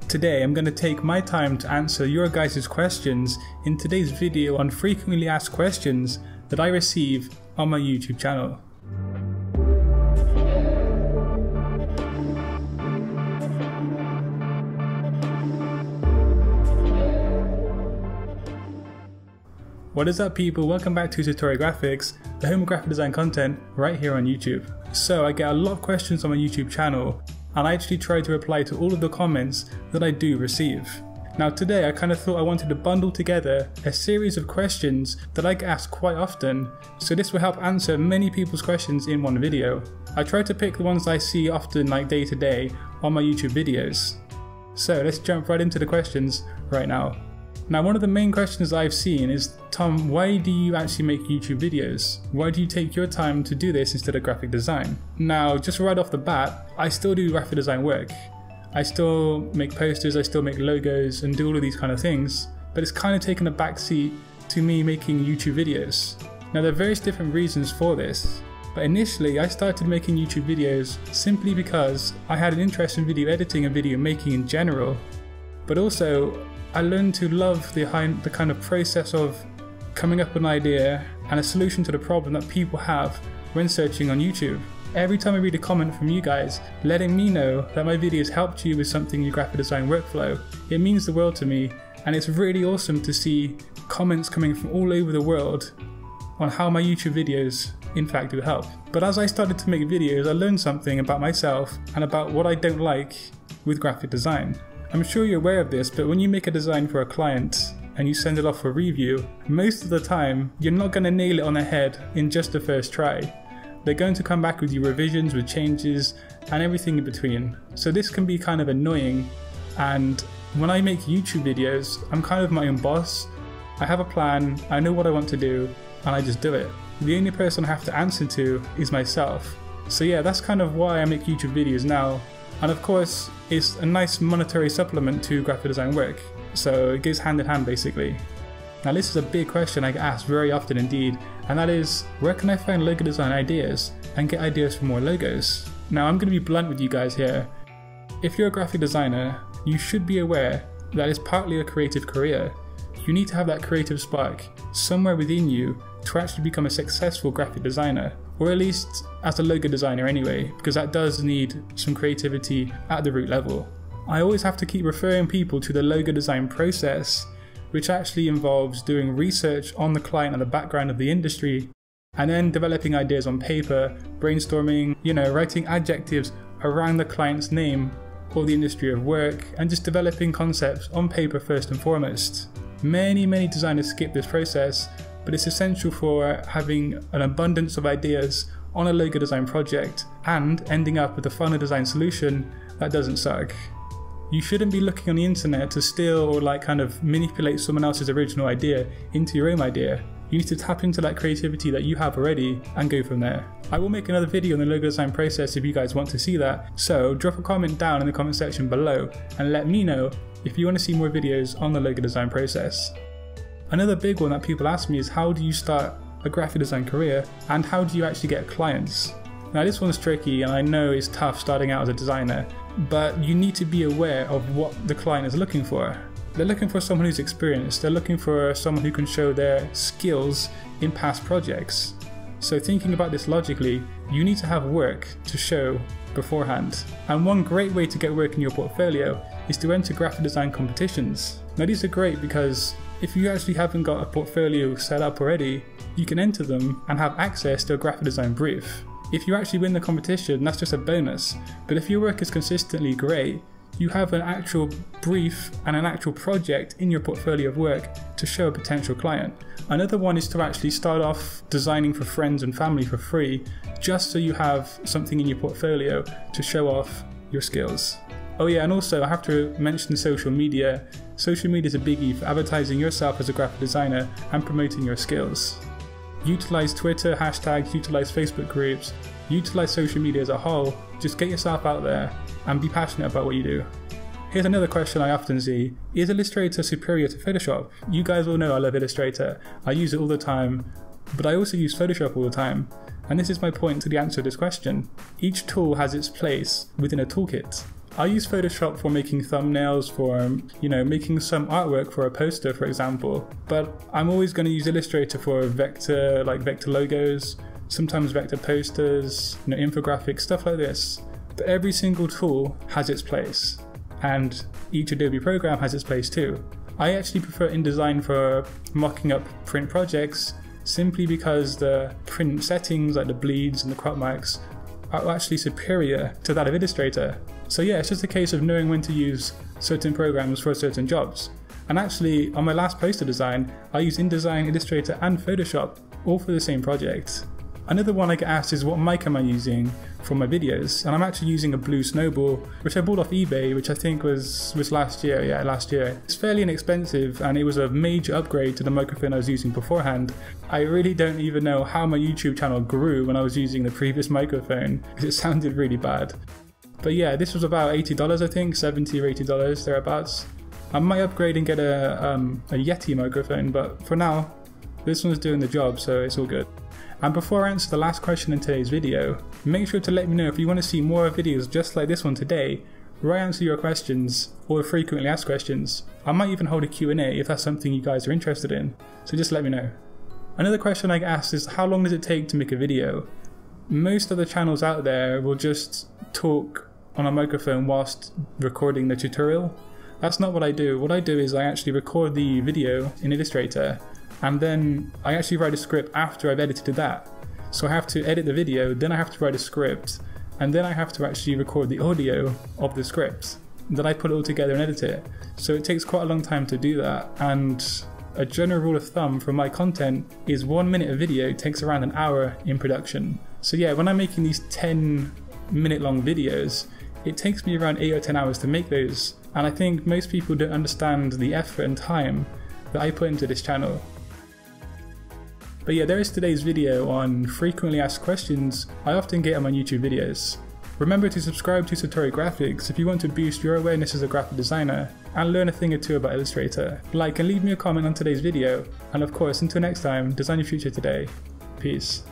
Today I'm going to take my time to answer your guys' questions in today's video on frequently asked questions that I receive on my YouTube channel. What is up people, welcome back to Satori Graphics, the home of graphic design content right here on YouTube. So I get a lot of questions on my YouTube channel and I actually try to reply to all of the comments that I do receive. Now today I kind of thought I wanted to bundle together a series of questions that I get asked quite often, so this will help answer many people's questions in one video. I try to pick the ones I see often, like day to day on my YouTube videos. So let's jump right into the questions right now. Now one of the main questions I've seen is, Tom, why do you actually make YouTube videos? Why do you take your time to do this instead of graphic design? Now just right off the bat, I still do graphic design work. I still make posters, I still make logos and do all of these kind of things, but it's kind of taken a backseat to me making YouTube videos. Now there are various different reasons for this, but initially I started making YouTube videos simply because I had an interest in video editing and video making in general, but also I learned to love the kind of process of coming up with an idea and a solution to the problem that people have when searching on YouTube. Every time I read a comment from you guys letting me know that my videos helped you with something in your graphic design workflow, it means the world to me, and it's really awesome to see comments coming from all over the world on how my YouTube videos in fact do help. But as I started to make videos, I learned something about myself and about what I don't like with graphic design. I'm sure you're aware of this, but when you make a design for a client and you send it off for review, most of the time you're not going to nail it on the head in just the first try. They're going to come back with your revisions, with changes and everything in between. So this can be kind of annoying, and when I make YouTube videos, I'm kind of my own boss. I have a plan, I know what I want to do, and I just do it. The only person I have to answer to is myself. So yeah, that's kind of why I make YouTube videos now. And of course, it's a nice monetary supplement to graphic design work, so it goes hand in hand basically. Now this is a big question I get asked very often indeed, and that is, where can I find logo design ideas and get ideas for more logos? Now I'm going to be blunt with you guys here. If you're a graphic designer, you should be aware that it's partly a creative career. You need to have that creative spark somewhere within you to actually become a successful graphic designer, or at least as a logo designer anyway, because that does need some creativity at the root level. I always have to keep referring people to the logo design process, which actually involves doing research on the client and the background of the industry, and then developing ideas on paper, brainstorming, writing adjectives around the client's name or the industry of work, and just developing concepts on paper first and foremost. Many designers skip this process, but it's essential for having an abundance of ideas on a logo design project and ending up with a final design solution that doesn't suck. You shouldn't be looking on the internet to steal or kind of manipulate someone else's original idea into your own idea. You need to tap into that creativity that you have already and go from there. I will make another video on the logo design process if you guys want to see that, so drop a comment down in the comment section below and let me know if you want to see more videos on the logo design process. Another big one that people ask me is, how do you start a graphic design career and how do you actually get clients? Now this one's tricky, and I know it's tough starting out as a designer, but you need to be aware of what the client is looking for. They're looking for someone who's experienced, they're looking for someone who can show their skills in past projects. So thinking about this logically, you need to have work to show beforehand. And one great way to get work in your portfolio is to enter graphic design competitions. Now these are great because if you actually haven't got a portfolio set up already, you can enter them and have access to a graphic design brief. If you actually win the competition, that's just a bonus, but if your work is consistently great, you have an actual brief and an actual project in your portfolio of work to show a potential client. Another one is to actually start off designing for friends and family for free, just so you have something in your portfolio to show off your skills. Oh yeah, and also I have to mention social media. Social media is a biggie for advertising yourself as a graphic designer and promoting your skills. Utilize Twitter hashtags, utilize Facebook groups, utilize social media as a whole. Just get yourself out there and be passionate about what you do. Here's another question I often see. Is Illustrator superior to Photoshop? You guys all know I love Illustrator. I use it all the time, but I also use Photoshop all the time. And this is my point to the answer to this question. Each tool has its place within a toolkit. I use Photoshop for making thumbnails, for, making some artwork for a poster, for example. But I'm always going to use Illustrator for vector logos, sometimes vector posters, infographics, stuff like this. But every single tool has its place, and each Adobe program has its place too. I actually prefer InDesign for mocking up print projects, simply because the print settings like the bleeds and the crop marks are actually superior to that of Illustrator. So yeah, it's just a case of knowing when to use certain programs for certain jobs. And actually, on my last poster design, I used InDesign, Illustrator and Photoshop, all for the same project. Another one I get asked is what mic am I using for my videos, and I'm actually using a Blue Snowball, which I bought off eBay, which I think was last year, yeah, last year. It's fairly inexpensive, and it was a major upgrade to the microphone I was using beforehand. I really don't even know how my YouTube channel grew when I was using the previous microphone, because it sounded really bad. But yeah, this was about $80 I think, $70 or $80, thereabouts. I might upgrade and get a Yeti microphone, but for now, this one's doing the job, so it's all good. And before I answer the last question in today's video, make sure to let me know if you want to see more videos just like this one today, where I answer your questions or frequently asked questions. I might even hold a Q&A if that's something you guys are interested in, so just let me know. Another question I get asked is how long does it take to make a video? Most of the channels out there will just talk on a microphone whilst recording the tutorial. That's not what I do. What I do is I actually record the video in Illustrator, and then I actually write a script after I've edited that. So I have to edit the video, then I have to write a script, and then I have to actually record the audio of the script. Then I put it all together and edit it. So it takes quite a long time to do that, and a general rule of thumb for my content is 1 minute of video takes around an hour in production. So yeah, when I'm making these 10-minute long videos, it takes me around 8 or 10 hours to make those. And I think most people don't understand the effort and time that I put into this channel. But yeah, there is today's video on frequently asked questions I often get on my YouTube videos. Remember to subscribe to Satori Graphics if you want to boost your awareness as a graphic designer and learn a thing or two about Illustrator. Like and leave me a comment on today's video, and of course, until next time, design your future today. Peace.